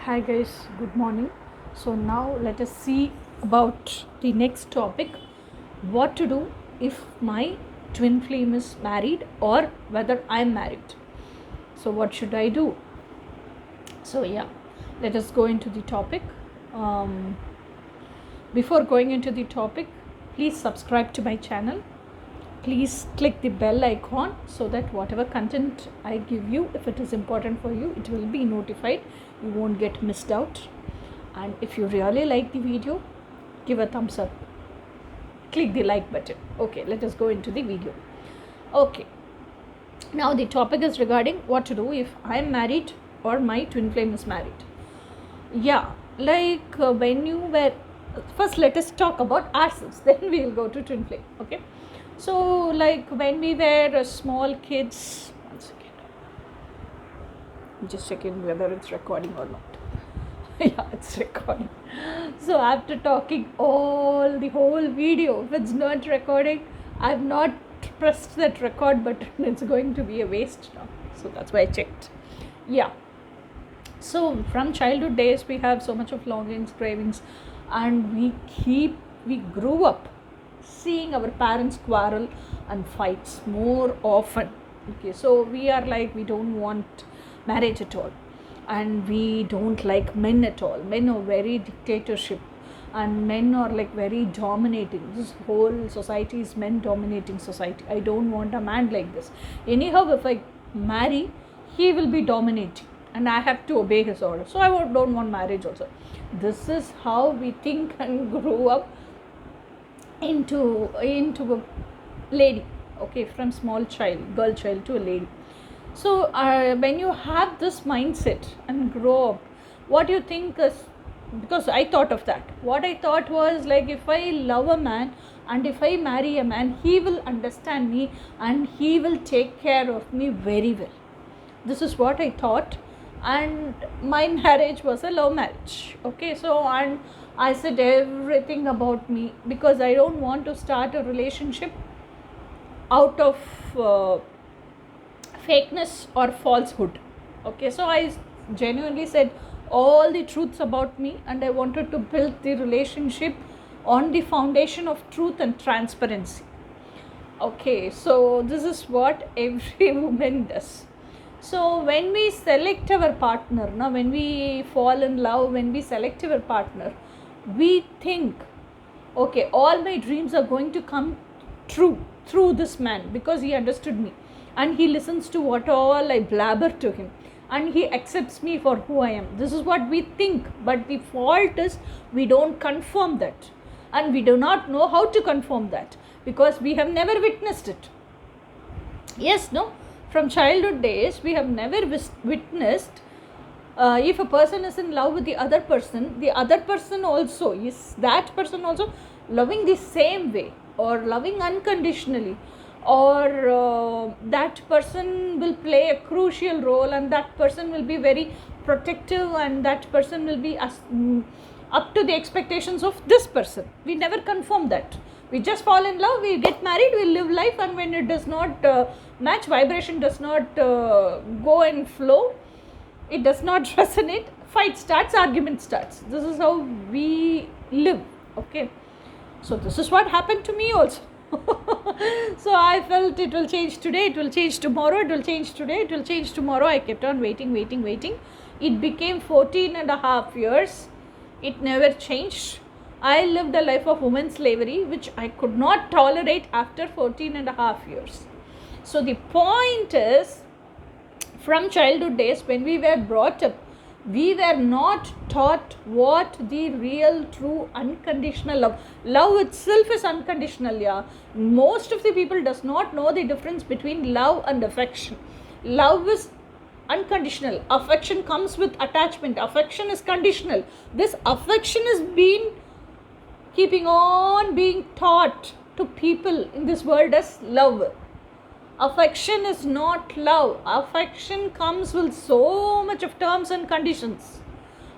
Hi guys, good morning. So now let us see about the next topic, what to do if my twin flame is married or whether I'm married. So what should I do? So yeah, let us go into the topic. Before going into the topic, please subscribe to my channel. Please click the bell icon so that whatever content I give you, if it is important for you, it will be notified. You won't get missed out. And if you really like the video, give a thumbs up. Click the like button. Okay, let us go into the video. Okay, now the topic is regarding what to do if I am married or my twin flame is married. Yeah, like when you were, first let us talk about ourselves, then we will go to twin flame. Okay, so like when we were small kids, one second, just checking whether it's recording or not. Yeah, it's recording. So after talking the whole video, if it's not recording, I've not pressed that record button. It's going to be a waste now, so that's why I checked. Yeah, so from childhood days we have so much of longings, cravings, and we grew up seeing our parents quarrel and fights more often. Okay, so we are like, we don't want marriage at all, and we don't like men at all. Men are very dictatorship, and men are like very dominating. This whole society is men dominating society. I don't want a man like this. Anyhow, if I marry, he will be dominating and I have to obey his order. So I don't want marriage also. This is how we think and grow up into a lady. Okay, from small child, girl child to a lady. So when you have this mindset and grow up, what you think is, because I thought of that, what I thought was like, if I love a man and if I marry a man, he will understand me and he will take care of me very well. This is what I thought, and my marriage was a love marriage. Okay, so and I said everything about me because I don't want to start a relationship out of fakeness or falsehood. Okay, so I genuinely said all the truths about me, and I wanted to build the relationship on the foundation of truth and transparency. Okay, so this is what every woman does. So when we select our partner, now when we fall in love, when we select our partner, we think, okay, all my dreams are going to come true through this man because he understood me and he listens to what all I blabber to him and he accepts me for who I am. This is what we think, but the fault is we don't confirm that, and we do not know how to confirm that because we have never witnessed it. Yes, no, from childhood days we have never witnessed if a person is in love with the other person also is that person also loving the same way or loving unconditionally, or that person will play a crucial role and that person will be very protective and that person will be up to the expectations of this person. We never confirm that. We just fall in love, we get married, we live life, and when it does not match, vibration does not go and flow, it does not resonate, fight starts, argument starts. This is how we live. Okay, so this is what happened to me also. So I felt it will change today, it will change tomorrow, it will change today, it will change tomorrow. I kept on waiting. It became 14 and a half years. It never changed. I lived a life of woman slavery, which I could not tolerate after 14 and a half years. So the point is, from childhood days when we were brought up, we were not taught what the real, true, unconditional love itself is unconditional. Yeah, most of the people does not know the difference between love and affection. Love is unconditional, affection comes with attachment, affection is conditional. This affection is keeping on being taught to people in this world as love. Affection is not love. Affection comes with so much of terms and conditions.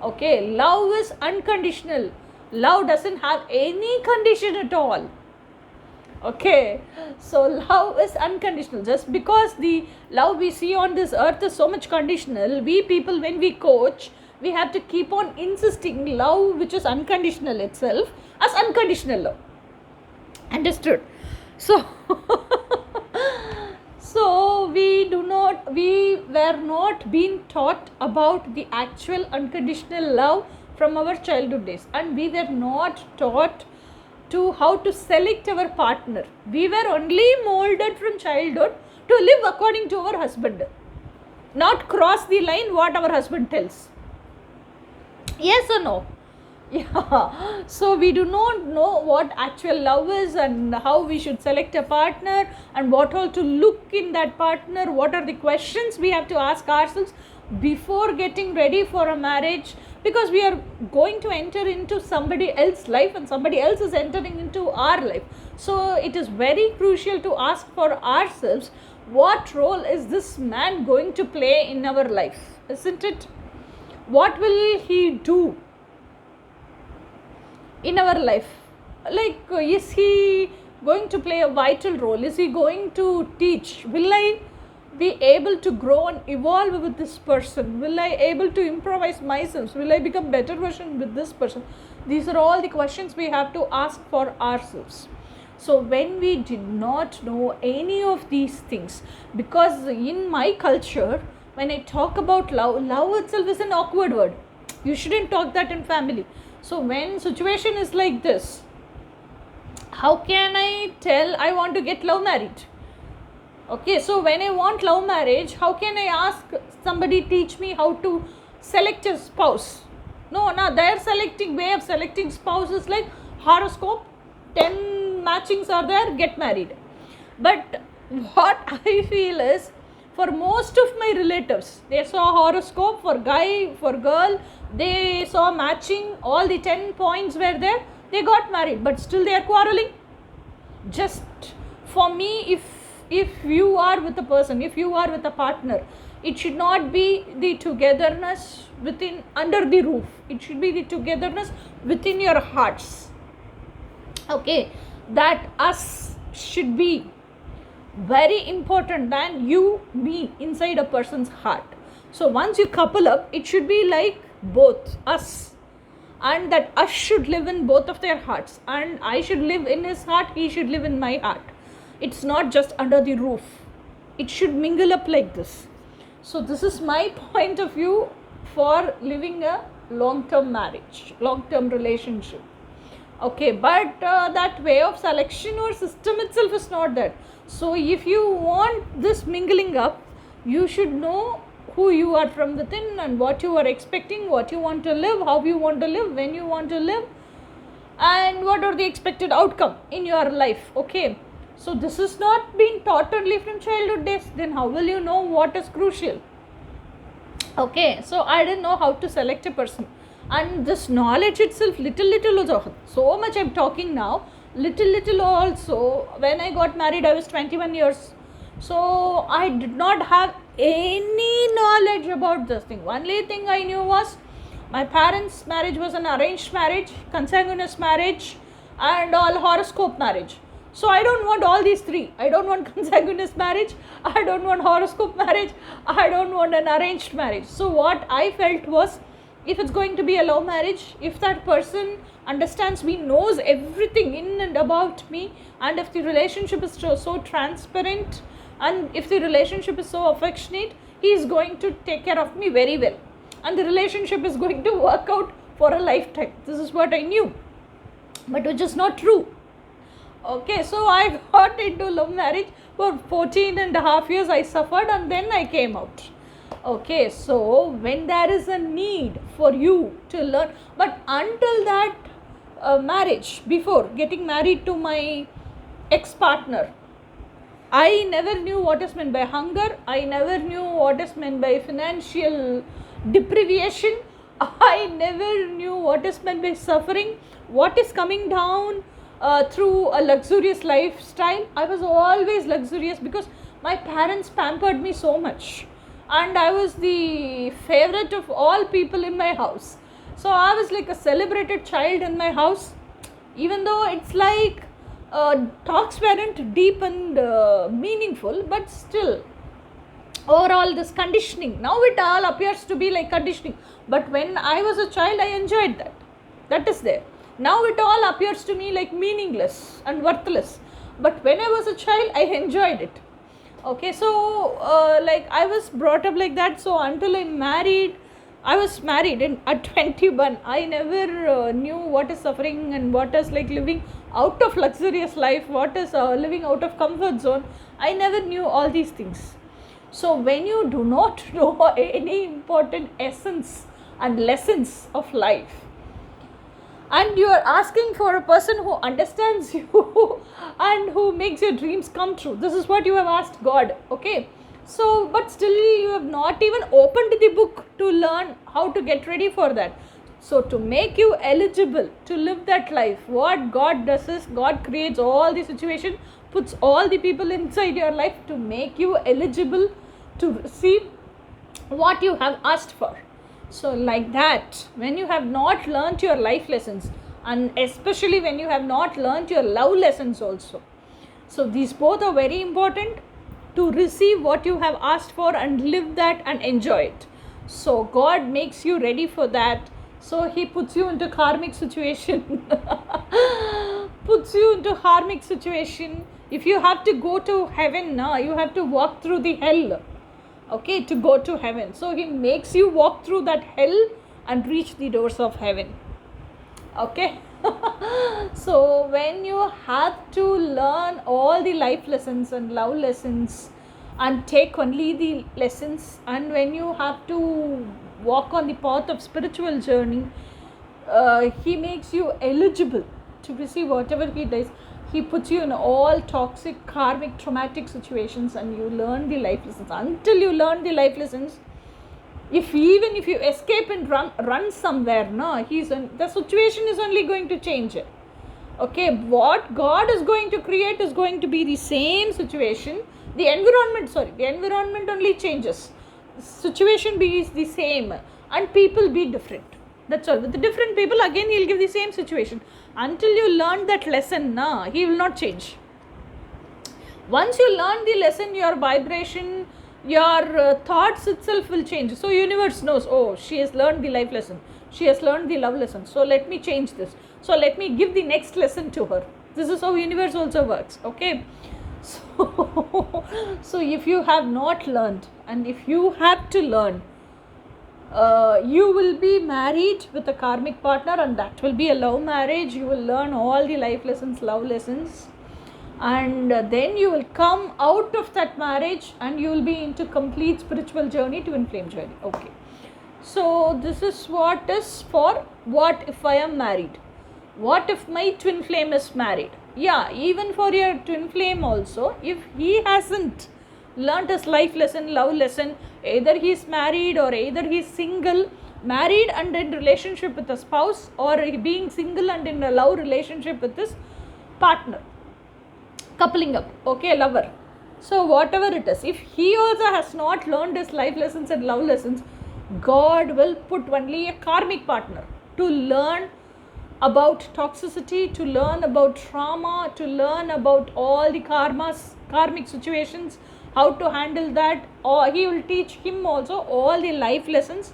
Okay, love is unconditional. Love doesn't have any condition at all. Okay, so love is unconditional. Just because the love we see on this earth is so much conditional, we people, when we coach, we have to keep on insisting love which is unconditional itself as unconditional love. Understood? So so we were not being taught about the actual unconditional love from our childhood days, and we were not taught to how to select our partner. We were only molded from childhood to live according to our husband, not cross the line what our husband tells. Yes or no? Yeah. So we do not know what actual love is and how we should select a partner and what all to look in that partner, what are the questions we have to ask ourselves before getting ready for a marriage, because we are going to enter into somebody else's life and somebody else is entering into our life. So it is very crucial to ask for ourselves, what role is this man going to play in our life, isn't it? What will he do in our life? Like, is he going to play a vital role? Is he going to teach? Will I be able to grow and evolve with this person? Will I able to improvise myself? Will I become better version with this person? These are all the questions we have to ask for ourselves. So when we did not know any of these things, because in my culture, when I talk about love, love itself is an awkward word. You shouldn't talk that in family. So when situation is like this, how can I tell I want to get love married? Okay, so when I want love marriage, how can I ask somebody teach me how to select a spouse? No, their selecting way of selecting spouse is like horoscope, 10 matchings are there, get married. But what I feel is, for most of my relatives, they saw horoscope for guy, for girl, they saw matching, all the 10 points were there, they got married, but still they are quarreling. Just for me, if you are with a person, if you are with a partner, it should not be the togetherness within under the roof, it should be the togetherness within your hearts. Okay, that us should be very important than you, me, inside a person's heart. So once you couple up, it should be like both us, and that us should live in both of their hearts, and I should live in his heart, he should live in my heart. It's not just under the roof, it should mingle up like this. So this is my point of view for living a long-term marriage, long-term relationship. Okay, but that way of selection or system itself is not there. So if you want this mingling up, you should know who you are from within and what you are expecting, what you want to live, how you want to live, when you want to live, and what are the expected outcome in your life. Okay, so this is not being taught only from childhood days, then how will you know what is crucial? Okay, so I didn't know how to select a person, and this knowledge itself, little also, so much I'm talking now, little also, when I got married I was 21 years, so I did not have any knowledge about this thing. Only thing I knew was my parents' marriage was an arranged marriage, consanguineous marriage, and all horoscope marriage. So I don't want all these three. I don't want consanguineous marriage, I don't want horoscope marriage, I don't want an arranged marriage. So what I felt was, if it's going to be a love marriage, if that person understands me, knows everything in and about me, and if the relationship is so transparent, and if the relationship is so affectionate, he is going to take care of me very well, and the relationship is going to work out for a lifetime. This is what I knew, but which is not true. Okay, so I got into love marriage. For 14 and a half years I suffered, and then I came out. Okay, so when there is a need for you to learn, but until that marriage, before getting married to my ex-partner, I never knew what is meant by hunger, I never knew what is meant by financial deprivation, I never knew what is meant by suffering, what is coming down through a luxurious lifestyle. I was always luxurious because my parents pampered me so much, and I was the favorite of all people in my house. So I was like a celebrated child in my house, even though it's like talks weren't deep and meaningful, but still overall this conditioning. Now it all appears to be like conditioning, but when I was a child I enjoyed that. That is there. Now it all appears to me like meaningless and worthless, but when I was a child I enjoyed it. Okay, so like I was brought up like that. So until I was married at 21, I never knew what is suffering and what is like living out of luxurious life, what is living out of comfort zone. I never knew all these things. So when you do not know any important essence and lessons of life, and you are asking for a person who understands you and who makes your dreams come true, this is what you have asked God. Okay, so but still you have not even opened the book to learn how to get ready for that. So to make you eligible to live that life, what God does is God creates all the situation, puts all the people inside your life to make you eligible to receive what you have asked for. So like that, when you have not learnt your life lessons, and especially when you have not learnt your love lessons also, so these both are very important to receive what you have asked for and live that and enjoy it. So God makes you ready for that. So he puts you into karmic situation puts you into karmic situation. If you have to go to heaven now, you have to walk through the hell, okay, to go to heaven. So he makes you walk through that hell and reach the doors of heaven. Okay. So when you have to learn all the life lessons and love lessons and take only the lessons, and when you have to walk on the path of spiritual journey, he makes you eligible to receive whatever he does. He puts you in all toxic, karmic, traumatic situations, and you learn the life lessons. Until you learn the life lessons, even if you escape and run somewhere, no, the situation is only going to change. Okay, what God is going to create is going to be the same situation. The environment only changes. Situation is the same, and people be different. That's all. With the different people, again he'll give the same situation. Until you learn that lesson, he will not change. Once you learn the lesson, your vibration, your thoughts itself will change. So universe knows, oh, she has learned the life lesson, she has learned the love lesson, so let me change this, so let me give the next lesson to her. This is how universe also works. Okay, so if you have not learned, and if you have to learn, you will be married with a karmic partner, and that will be a love marriage. You will learn all the life lessons, love lessons, and then you will come out of that marriage and you will be into complete spiritual journey, twin flame journey. Okay, so this is what is for what if I am married, what if my twin flame is married. Yeah, even for your twin flame also, if he hasn't learnt his life lesson, love lesson, either he is married or either he is single, married and in relationship with a spouse, or being single and in a love relationship with his partner, coupling up, okay, lover. So whatever it is, if he also has not learned his life lessons and love lessons, God will put only a karmic partner to learn about toxicity, to learn about trauma, to learn about all the karmic situations, how to handle that, or he will teach him also all the life lessons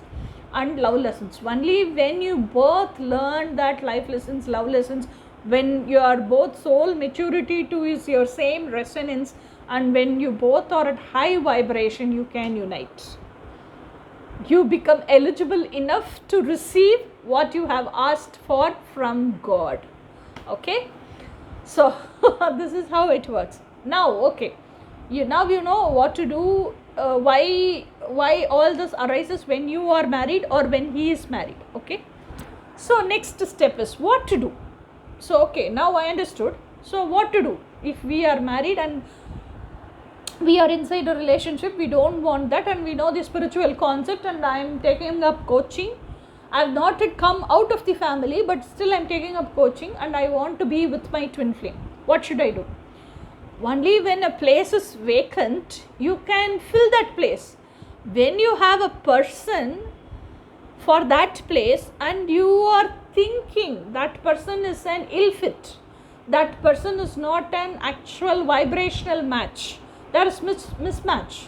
and love lessons. Only when you both learn that life lessons, love lessons, when you are both soul maturity to is your same resonance, and when you both are at high vibration, you can unite. You become eligible enough to receive what you have asked for from God. Okay, so this is how it works. Now, okay, now you know what to do. Why all this arises when you are married or when he is married. Okay, so next step is what to do. So okay, now I understood. So what to do if we are married and we are inside a relationship, we don't want that, and we know the spiritual concept, and I am taking up coaching. I have not yet come out of the family, but still I am taking up coaching, and I want to be with my twin flame. What should I do? Only when a place is vacant, you can fill that place. When you have a person for that place and you are thinking that person is an ill fit, that person is not an actual vibrational match, there is mismatch,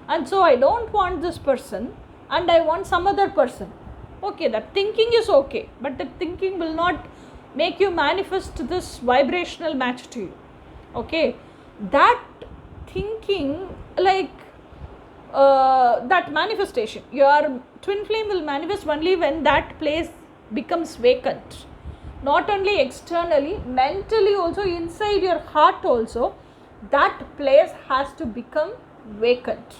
and so I don't want this person and I want some other person. Okay, that thinking is okay, but that thinking will not make you manifest this vibrational match to you. Okay, that thinking, like that manifestation, your twin flame will manifest only when that place becomes vacant. Not only externally, mentally also, inside your heart also, that place has to become vacant.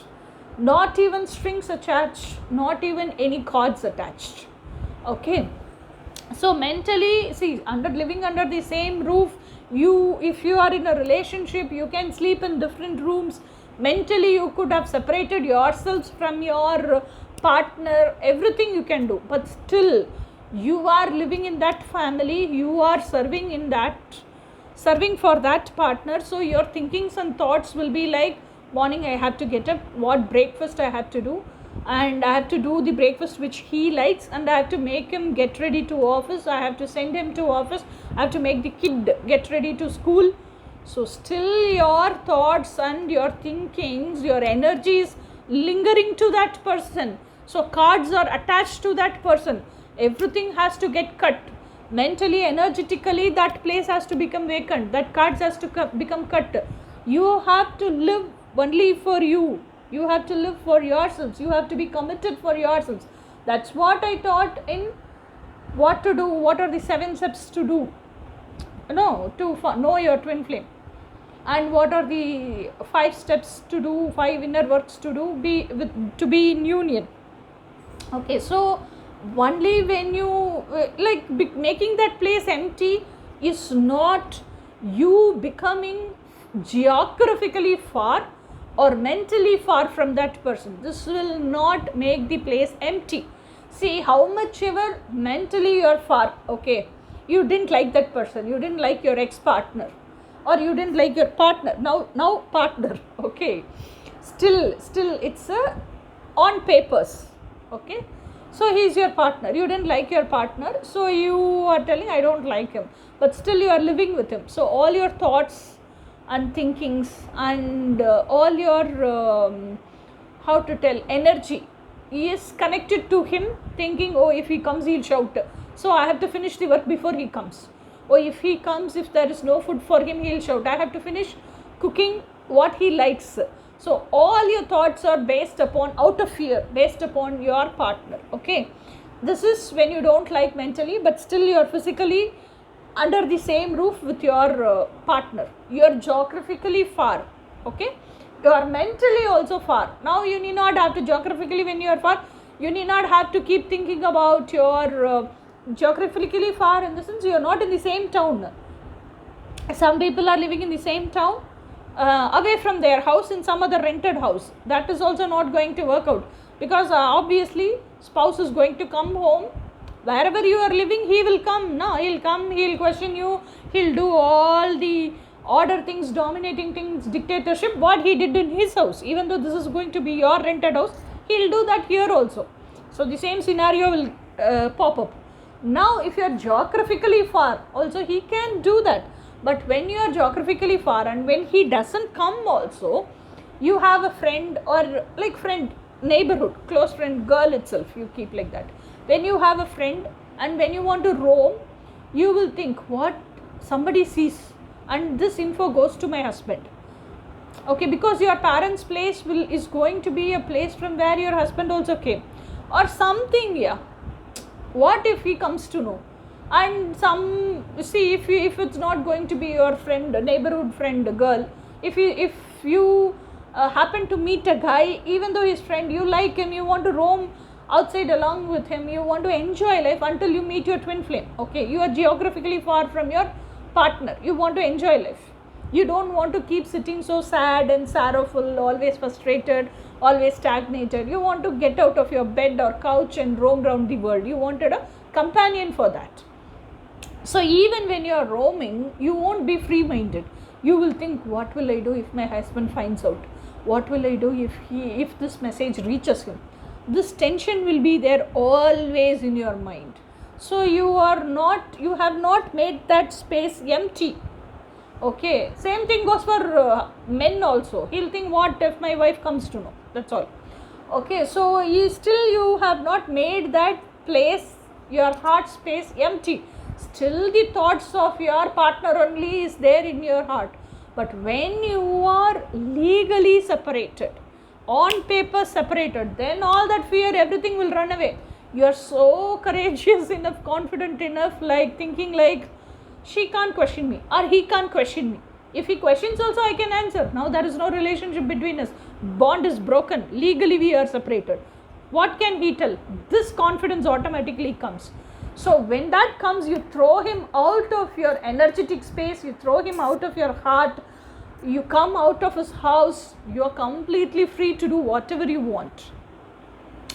Not even strings attached, not even any cords attached. Okay, so mentally, see, living under the same roof, if you are in a relationship, you can sleep in different rooms. Mentally you could have separated yourselves from your partner, everything you can do, but still you are living in that family, you are serving for that partner. So your thinkings and thoughts will be like, morning I have to get up, what breakfast I have to do, and I have to do the breakfast which he likes, and I have to make him get ready to office, I have to send him to office, I have to make the kid get ready to school. So still your thoughts and your thinkings, your energy is lingering to that person. So cards are attached to that person. Everything has to get cut. Mentally, energetically, that place has to become vacant. That cards has to become cut. You have to live only for you. You have to live for yourselves. You have to be committed for yourselves. That's what I taught in what to do. What are the 7 steps to do? To know your twin flame. And what are the 5 steps to do, 5 inner works to do, to be in union. Okay, so only when you making that place empty is not you becoming geographically far or mentally far from that person. This will not make the place empty. See, how much ever mentally you are far, okay, you didn't like that person, you didn't like your ex-partner, or you didn't like your partner, now partner, okay, still it's on papers, okay, so he is your partner, you didn't like your partner, so you are telling I don't like him, but still you are living with him. So all your thoughts and thinkings and all your energy is connected to him, thinking, oh, if he comes he'll shout, so I have to finish the work before he comes. Or if he comes, if there is no food for him, he'll shout, I have to finish cooking what he likes. So all your thoughts are based upon, out of fear, based upon your partner. Okay, this is when you don't like mentally, but still you are physically under the same roof with your partner. You are geographically far. Okay, you are mentally also far. Now you need not have to geographically, when you are far, you need not have to keep thinking about your geographically far, in the sense you are not in the same town. Some people are living in the same town, away from their house, in some other rented house. That is also not going to work out, because obviously spouse is going to come home. Wherever you are living, he will come. No, he'll come, he'll question you, he'll do all the order things, dominating things, dictatorship, what he did in his house. Even though this is going to be your rented house, he'll do that here also. So the same scenario will pop up. Now if you are geographically far, also he can do that. But when you are geographically far and when he doesn't come also, you have a friend, or like friend, neighborhood, close friend, girl itself, you keep like that. When you have a friend and when you want to roam, you will think, what, somebody sees and this info goes to my husband. Okay, because your parents' place is going to be a place from where your husband also came, or something. Yeah, what if he comes to know? And if it's not going to be your friend, neighborhood friend, girl, if you happen to meet a guy, even though his friend, you like him, you want to roam outside along with him, you want to enjoy life until you meet your twin flame. Okay, you are geographically far from your partner, you want to enjoy life, you don't want to keep sitting so sad and sorrowful, always frustrated, always stagnated. You want to get out of your bed or couch and roam around the world. You wanted a companion for that. So even when you are roaming, you won't be free-minded. You will think, what will I do if my husband finds out? What will I do if this message reaches him? This tension will be there always in your mind. So you have not made that space empty. Okay, same thing goes for men also. He'll think, what if my wife comes to know? That's all. Okay, so you have not made that place, your heart space, empty. Still the thoughts of your partner only is there in your heart. But when you are legally separated, on paper separated, then all that fear, everything will run away. You are so courageous enough, confident enough, like thinking like, she can't question me or he can't question me. If he questions also, I can answer. Now there is no relationship between us. Bond is broken. Legally we are separated. What can he tell? This confidence automatically comes. So when that comes, you throw him out of your energetic space, you throw him out of your heart, you come out of his house, you are completely free to do whatever you want.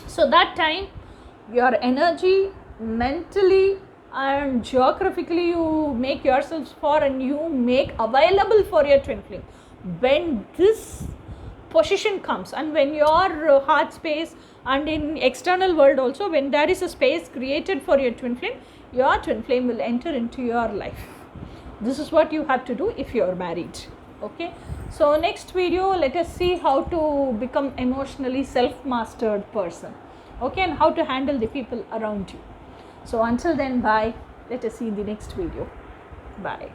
So that time, your energy, mentally and geographically, you make yourselves for and you make available for your twin flame. When this position comes, and when your heart space and in external world also, when there is a space created for your twin flame will enter into your life. This is what you have to do if you are married. Okay, so next video, let us see how to become emotionally self-mastered person. Okay, and how to handle the people around you. So until then, bye. Let us see in the next video. Bye.